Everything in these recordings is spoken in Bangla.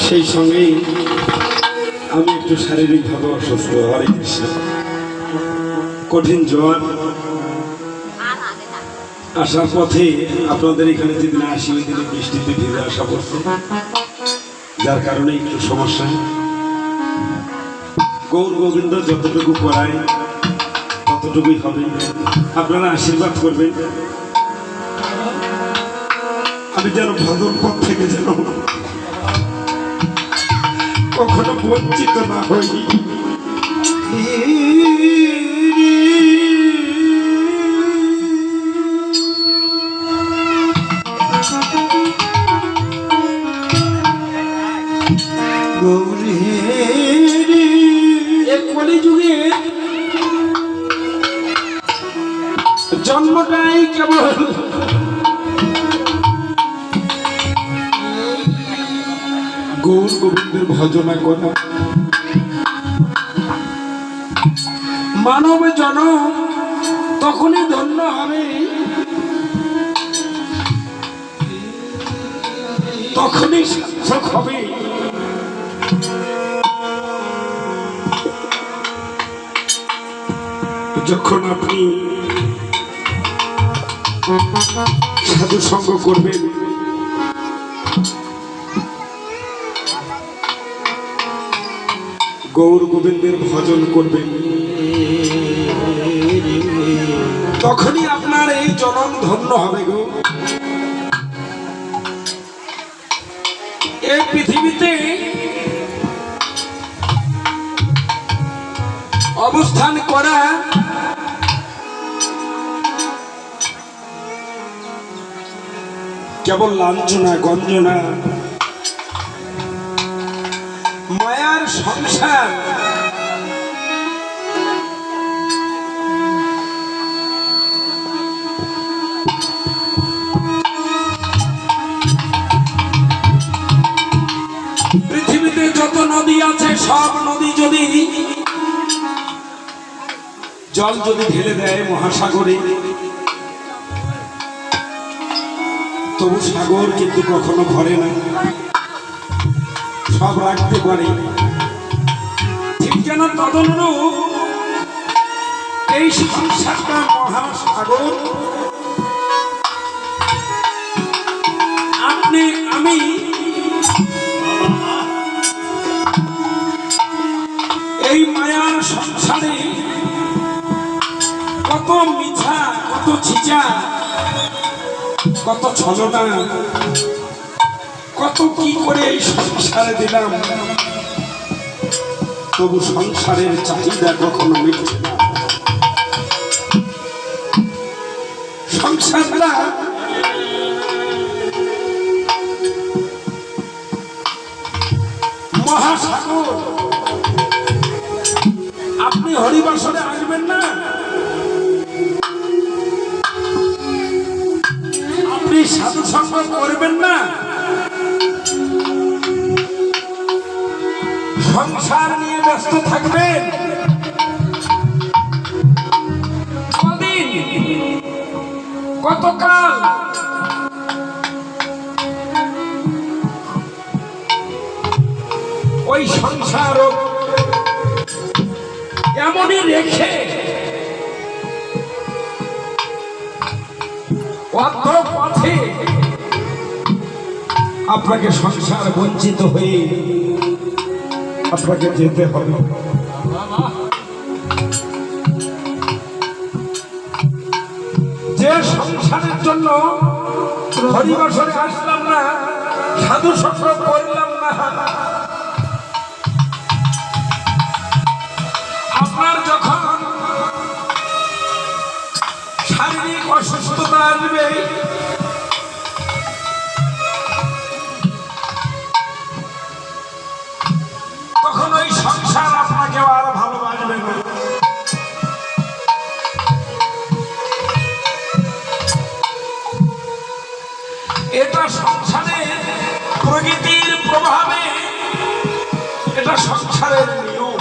সেই সঙ্গেই আমি একটু শারীরিকভাবে অসুস্থ। হরে কৃষ্ণ। কঠিন জ্বর। আসার পথে আপনাদের এখানে যেদিন আসি ওই দিনে বৃষ্টিতে ভিজে আসা পড়ছে, যার কারণে একটু সমস্যা। গৌর গোবিন্দ যতটুকু পড়ায় ততটুকুই হবে। আপনারা আশীর্বাদ করবেন আমি যেন ভজন পথ থেকে যেন কখনো বঞ্চিত না হই। কলিযুগে জন্মটাই কেবল গৌর গোবিন্দের ভজনা করা। মানব জনম তখনই ধন্য হবে, তখনই সার্থক হবে যখন আপনি সাধু সঙ্গ করবেন, গৌর গোবিন্দের ভজন করবেন, তখনই আপনার এই জনম ধন্য হবে গো। এই পৃথিবীতে অবস্থান করা কেবল লাঞ্ছনা গঞ্জনা, মায়ার সংসার। পৃথিবীতে যত নদী আছে সব নদী যদি জল যদি ঢেলে দেয় মহাসাগরে, তবু সাগর কিন্তু কখনো ভরে না, সব রাখতে পারে। ঠিক যেন তদনুরূপ এই সংসারটা মহাসাগর। আপনি আমি এই মায়ার সংসারে কত মিথ্যা, কত ছিচা, কত ছলনা, কত কি করে এই সংসারে দিলাম, তবু সংসারের চাহিদা কখনো মিটছে না। সংসারটা মহাসাগর। আপনি হরিবাসরে আসবেন না, আপনি সাধু সঙ্গ করবেন না, সংসার নিয়ে ব্যস্ত থাকবেন, কদিন কতকাল ওই সংসার এমনই রেখে অর্থ পথে আপনাকে সংসার বঞ্চিত হয়ে আপনাকে যেতে হবে। যে সংসারের জন্য হরিবাসরে আসলাম না, সাধু সঙ্গ করলাম না, আপনার যখন শারীরিক অসুস্থতার আসবে তখন ওই সংসার আপনাকে আর ভালোবাসবে না। এটা সংসারের প্রকৃতির প্রভাবে, এটা সংসারের নিয়ম।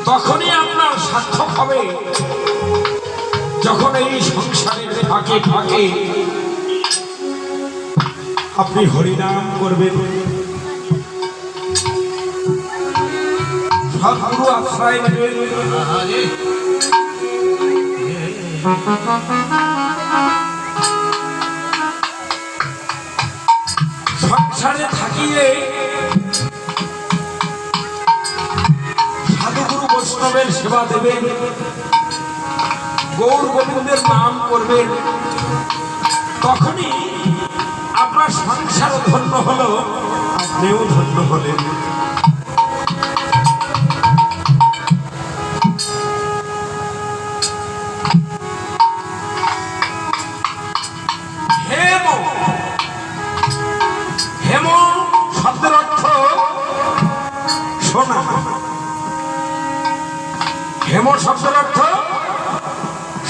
তখনই আপনার সার্থক হবে যখন এই সংসারের ফাঁকে ফাঁকে আপনি হরিনাম করবেন, সদ্গুরু আশ্রয় নেবেন। সংসারে থাকিয়ে সাধুগুরু বৈষ্ণবের সেবা দেবেন, গৌর গোবিন্দের নাম করবেন, তখনই আপনার সংসার ধন্য হলো, আপনিও ধন্য হলেন। হেম শব্দের অর্থ সোনা। হেম শব্দের অর্থ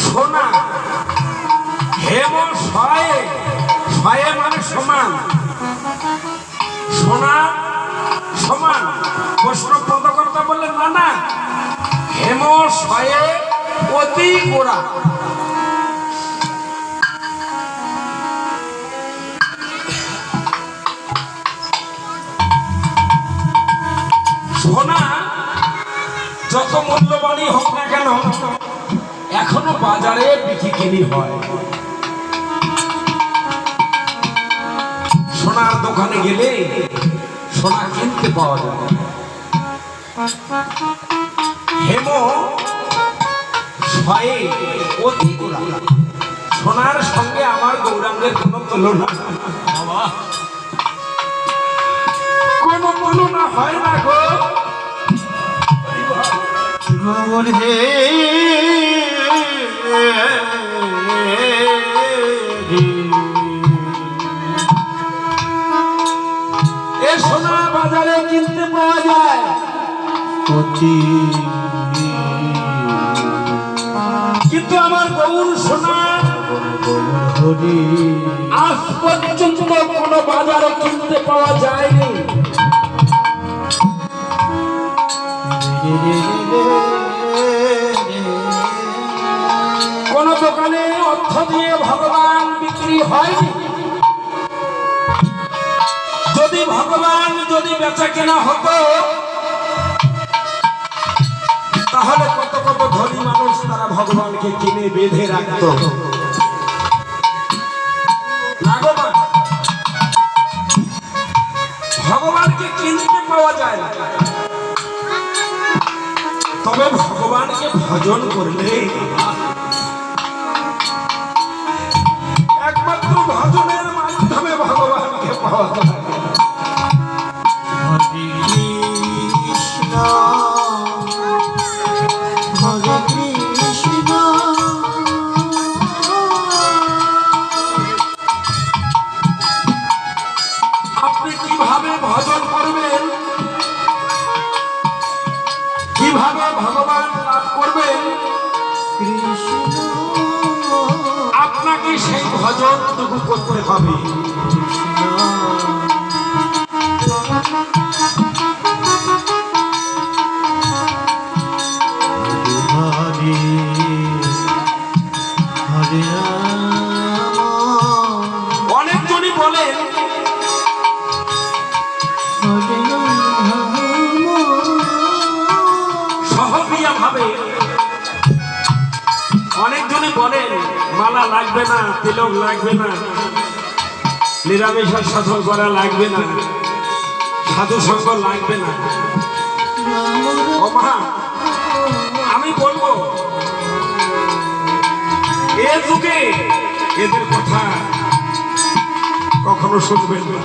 সোনা। হেম শয়ে, শয়ে মানে সমান, সোনা সমান। প্রশ্ন পদকর্তা বললেন না না, হেম শয়ে অতি গোড়া। সোনা যত মূল্যবানই হোক না কেন এখনো বাজারে বিক্রি কিনি হয়। সোনার দোকানে গেলে সোনা কিনতে পাওয়া যায়। হেম শয়ে অতি গোড়া, সোনার সঙ্গে আমার গৌরাঙ্গের কোনো তুলনা, কোনো তুলনা হয় না গো। গৌর হে এ সোনা বাজারে কিনতে পাওয়া যায় কিন্তু আমার গৌর সোনা আজ পর্যন্ত কোনো বাজারে কিনতে পাওয়া যায়নি। কোন দোকানে অর্থ দিয়ে ভগবান বিক্রি হয়নি। যদি ভগবান যদি বেচা কেনা হতো তাহলে কত কত ধনী মানুষ তারা ভগবানকে কিনে বেঁধে রাখত। ভগবানকে কিনতে পাওয়া যায় না, তবে ভগবানকে ভজন করলে একমাত্র ভজনের মাধ্যমে ভগবানকে পাওয়া যায়। আপনি কিভাবে ভজন করবেন, কিভাবে ভগবান লাভ করবেন, আপনাকে সেই ভজনটুকু করতে হবে। অনেকজনই বলেন সহবিয়া ভাবে, অনেকজনই বলেন মালা লাগবে না, তিলক লাগবে না, নিরামিষের শাসন করা লাগবে না, সাধু সঙ্গ লাগবে না। ও মা, আমি বলবো এ যুগে এদের কথা কখনো শুনবেন না।